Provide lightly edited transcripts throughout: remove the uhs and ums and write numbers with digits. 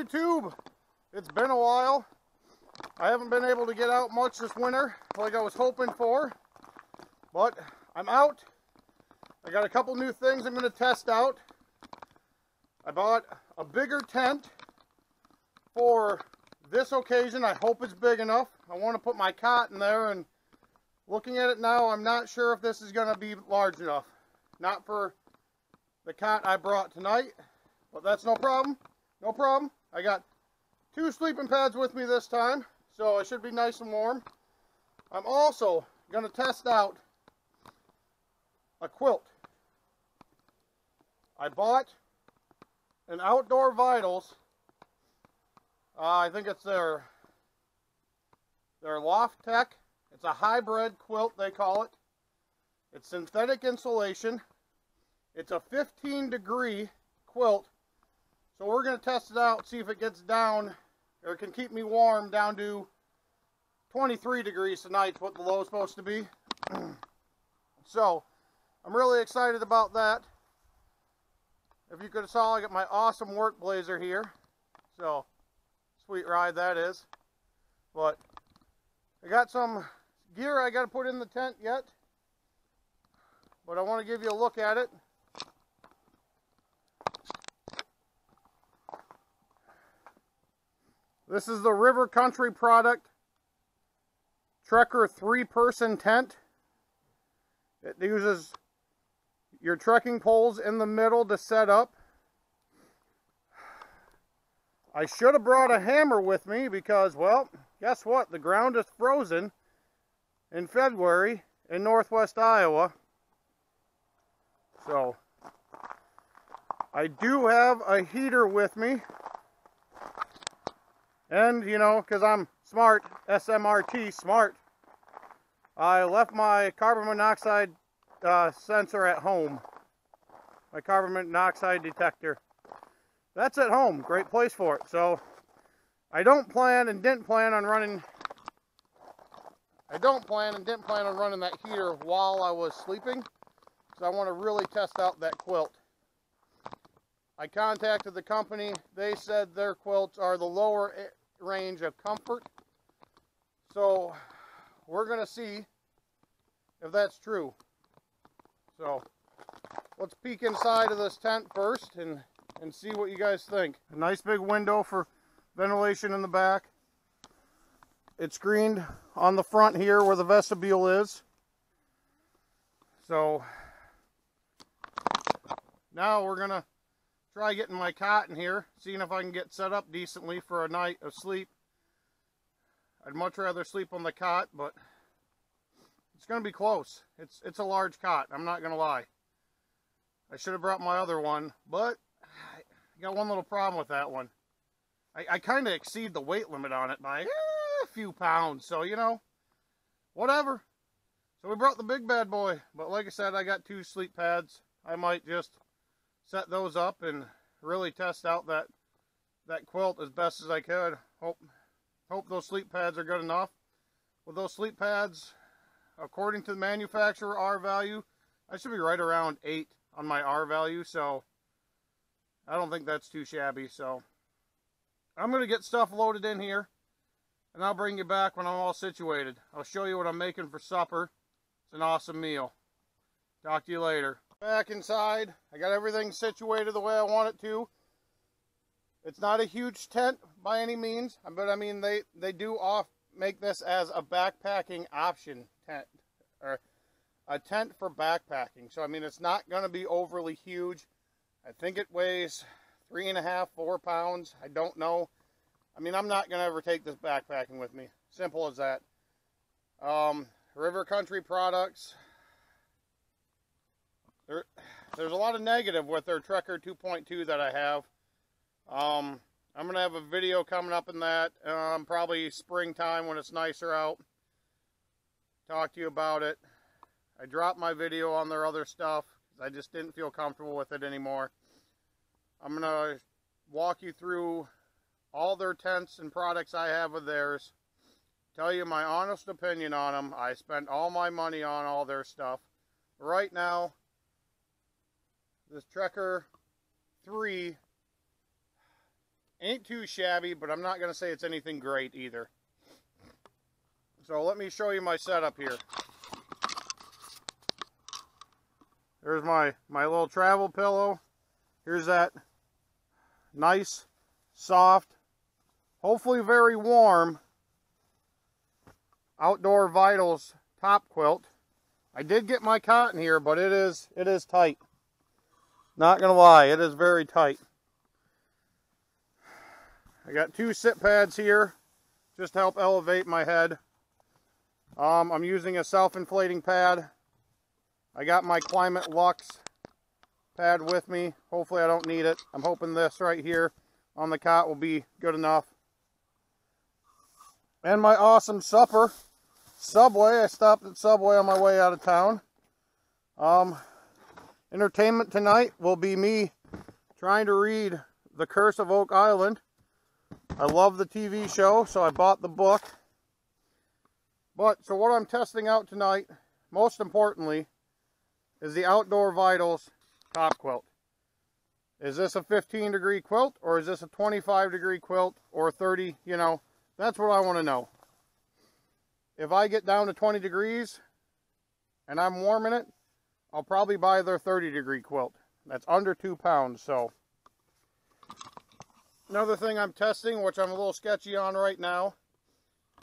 YouTube. It's been a while. I haven't been able to get out much this winter like I was hoping for, but I'm out. I got a couple new things I'm going to test out. I bought a bigger tent for this occasion. I hope it's big enough. I want to put my cot in there, and looking at it now, I'm not sure if this is going to be large enough. Not for the cot I brought tonight, but that's no problem. No problem. I got 2 sleeping pads with me this time, so it should be nice and warm. I'm also going to test out a quilt. I bought an Outdoor Vitals. I think it's their Loft Tech. It's a hybrid quilt, they call it. It's synthetic insulation. It's a 15-degree quilt. So we're going to test it out, see if it gets down, or it can keep me warm down to 23 degrees tonight, what the low is supposed to be. So, I'm really excited about that. If you could have saw, I got my awesome work blazer here. So, sweet ride that is. But, I got some gear I got to put in the tent yet. But I want to give you a look at it. This is the River Country product Trekker 3-person tent. It uses your trekking poles in the middle to set up. I should have brought a hammer with me because, well, guess what? The ground is frozen in February in northwest Iowa. So, I do have a heater with me. And, you know, because I'm smart, SMRT, smart, I left my carbon monoxide sensor at home. My carbon monoxide detector. That's at home. Great place for it. So, I don't plan and didn't plan on running that heater while I was sleeping. So I want to really test out that quilt. I contacted the company. They said their quilts are the lower range of comfort. So we're going to see if that's true. So let's peek inside of this tent first and see what you guys think. A nice big window for ventilation in the back. It's screened on the front here where the vestibule is. So now we're going to try getting my cot in here, seeing if I can get set up decently for a night of sleep. I'd much rather sleep on the cot, but it's going to be close. It's a large cot, I'm not going to lie. I should have brought my other one, but I got one little problem with that one. I kind of exceed the weight limit on it by a few pounds, so you know, whatever. So we brought the big bad boy, but like I said, I got 2 sleep pads. I might just set those up and really test out that quilt as best as I could. Hope those sleep pads are good enough. With those sleep pads, according to the manufacturer R value, I should be right around 8 on my R value, so I don't think that's too shabby. So I'm going to get stuff loaded in here, and I'll bring you back when I'm all situated. I'll show you what I'm making for supper. It's an awesome meal. Talk to you later. Back inside, I got everything situated the way I want it to. It's not a huge tent by any means, but I mean they do make this as a backpacking option tent, or a tent for backpacking. So I mean, it's not going to be overly huge. I think it weighs 3.5, 4 pounds. I don't know. I mean, I'm not going to ever take this backpacking with me. Simple as that. River Country products. There's a lot of negative with their Trekker 2.2 that I have. I'm going to have a video coming up in that, probably springtime when it's nicer out. Talk to you about it. I dropped my video on their other stuff. I just didn't feel comfortable with it anymore. I'm going to walk you through all their tents and products I have of theirs. Tell you my honest opinion on them. I spent all my money on all their stuff. Right now, this Trekker 3 Ain't too shabby, but I'm not going to say it's anything great either. So let me show you my setup here. There's my little travel pillow. Here's that nice, soft, hopefully very warm Outdoor Vitals top quilt. I did get my cotton here, but it is tight. Not gonna lie, it is very tight. I got 2 sit pads here just to help elevate my head. I'm using a self-inflating pad. I got my Climate Luxe pad with me. Hopefully I don't need it. I'm hoping this right here on the cot will be good enough. And my awesome supper, Subway. I stopped at Subway on my way out of town. Entertainment tonight will be me trying to read The Curse of Oak Island. I love the TV show, so I bought the book. So what I'm testing out tonight, most importantly, is the Outdoor Vitals top quilt. Is this a 15-degree quilt, or is this a 25-degree quilt, or 30, you know? That's what I want to know. If I get down to 20 degrees and I'm warming it, I'll probably buy their 30-degree quilt. That's under 2 pounds, so. Another thing I'm testing, which I'm a little sketchy on right now,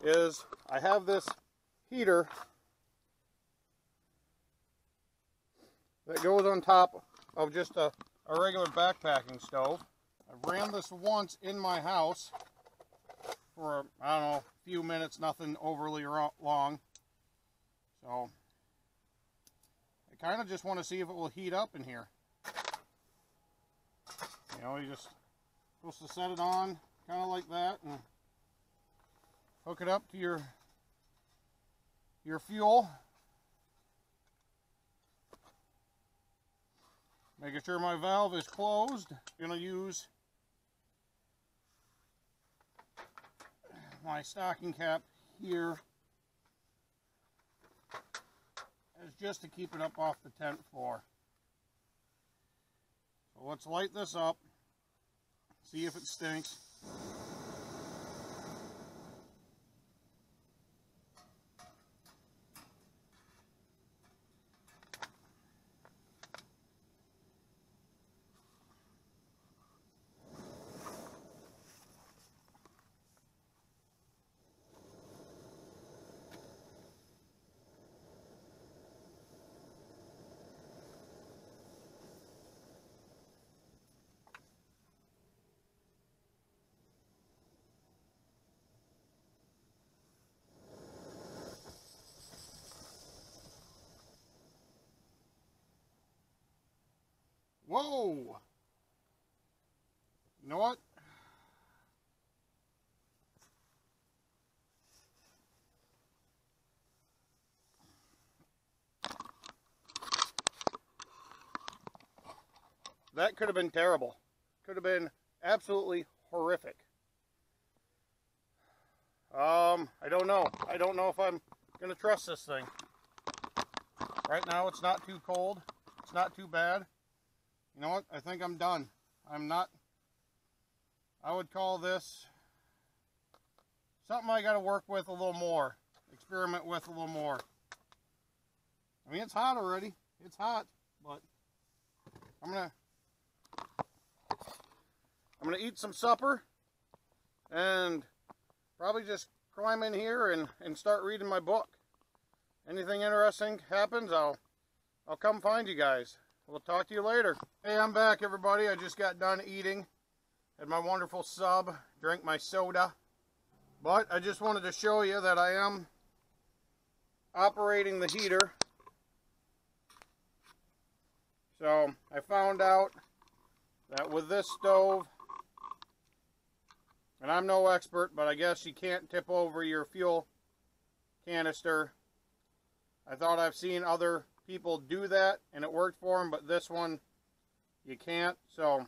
is I have this heater that goes on top of just a regular backpacking stove. I ran this once in my house for, I don't know, a few minutes, nothing overly long. So, I kind of just want to see if it will heat up in here. You know, you just supposed to set it on, kind of like that, and hook it up to your fuel. Making sure my valve is closed. I'm going to use my stocking cap here as just to keep it up off the tent floor. So let's light this up, see if it stinks. Whoa! You know what? That could have been terrible. Could have been absolutely horrific. I don't know. I don't know if I'm going to trust this thing. Right now it's not too cold. It's not too bad. You know what? I think I'm done. I'm not. I would call this something I got to work with a little more. Experiment with a little more. I mean, it's hot already. It's hot, but I'm gonna eat some supper and probably just climb in here and start reading my book. Anything interesting happens, I'll come find you guys. We'll talk to you later. Hey, I'm back, everybody. I just got done eating. Had my wonderful sub, drank my soda. But I just wanted to show you that I am operating the heater. So I found out that with this stove, and I'm no expert, but I guess you can't tip over your fuel canister. I thought I've seen other people do that and it worked for them, but this one you can't. So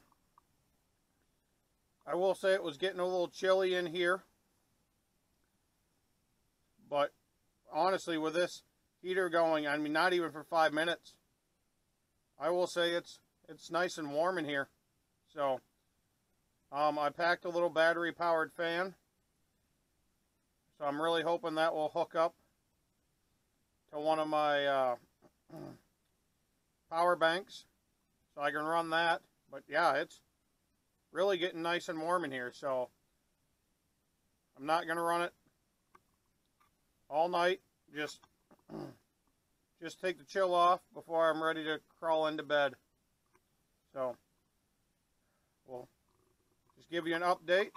I will say it was getting a little chilly in here, but honestly, with this heater going, I mean, not even for 5 minutes, I will say it's nice and warm in here. So I packed a little battery powered fan, so I'm really hoping that will hook up to one of my power banks so I can run that. But yeah, it's really getting nice and warm in here, so I'm not going to run it all night. Just take the chill off before I'm ready to crawl into bed. So we'll just give you an update.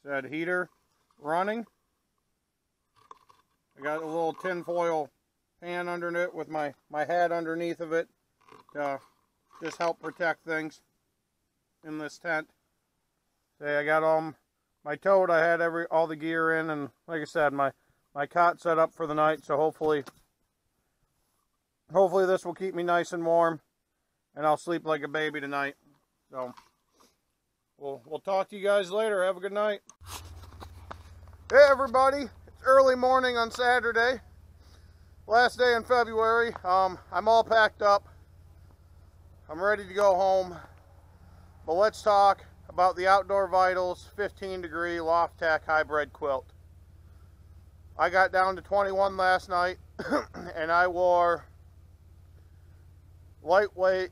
Said heater running. I got a little tin foil pan under it with my hat underneath of it to just help protect things in this tent. Say I got all my tote. I had all the gear in, and like I said, my cot set up for the night. So hopefully this will keep me nice and warm, and I'll sleep like a baby tonight. So we'll talk to you guys later. Have a good night. Hey everybody, it's early morning on Saturday, last day in February. I'm all packed up. I'm ready to go home, but let's talk about the Outdoor Vitals 15-degree Loft-Tac hybrid quilt. I got down to 21 last night, and I wore lightweight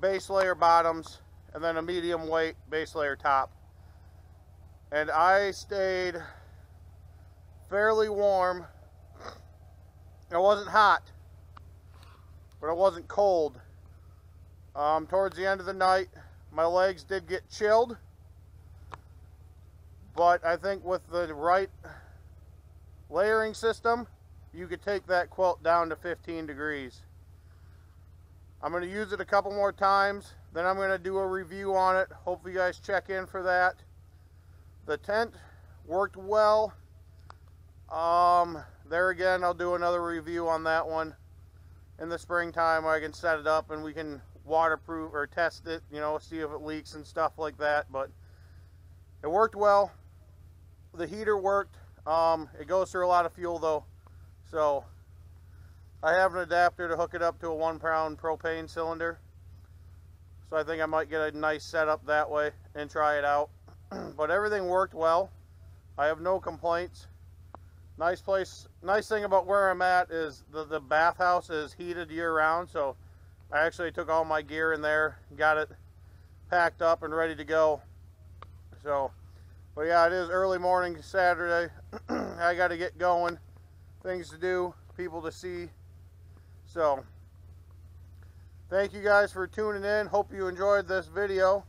base layer bottoms and then a medium weight base layer top. And I stayed fairly warm. It wasn't hot, but it wasn't cold. Towards the end of the night, my legs did get chilled, but I think with the right layering system, you could take that quilt down to 15 degrees. I'm going to use it a couple more times, then I'm going to do a review on it. Hopefully you guys check in for that. The tent worked well. There again, I'll do another review on that one in the springtime where I can set it up and we can waterproof or test it, you know, see if it leaks and stuff like that. But it worked well. The heater worked. It goes through a lot of fuel though, so I have an adapter to hook it up to a 1-pound propane cylinder, so I think I might get a nice setup that way and try it out. But everything worked well. I have no complaints. Nice place. Nice thing about where I'm at is the bathhouse is heated year-round, so I actually took all my gear in there, got it packed up and ready to go. So, but yeah, it is early morning Saturday. I got to get going. Things to do, people to see. So, thank you guys for tuning in. Hope you enjoyed this video.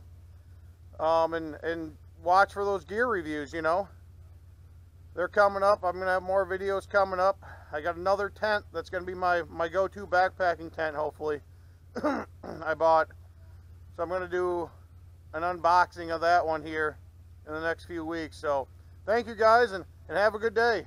And watch for those gear reviews, you know. They're coming up. I'm going to have more videos coming up. I got another tent that's going to be my go-to backpacking tent, hopefully. I bought. So I'm going to do an unboxing of that one here in the next few weeks. So thank you guys, and have a good day.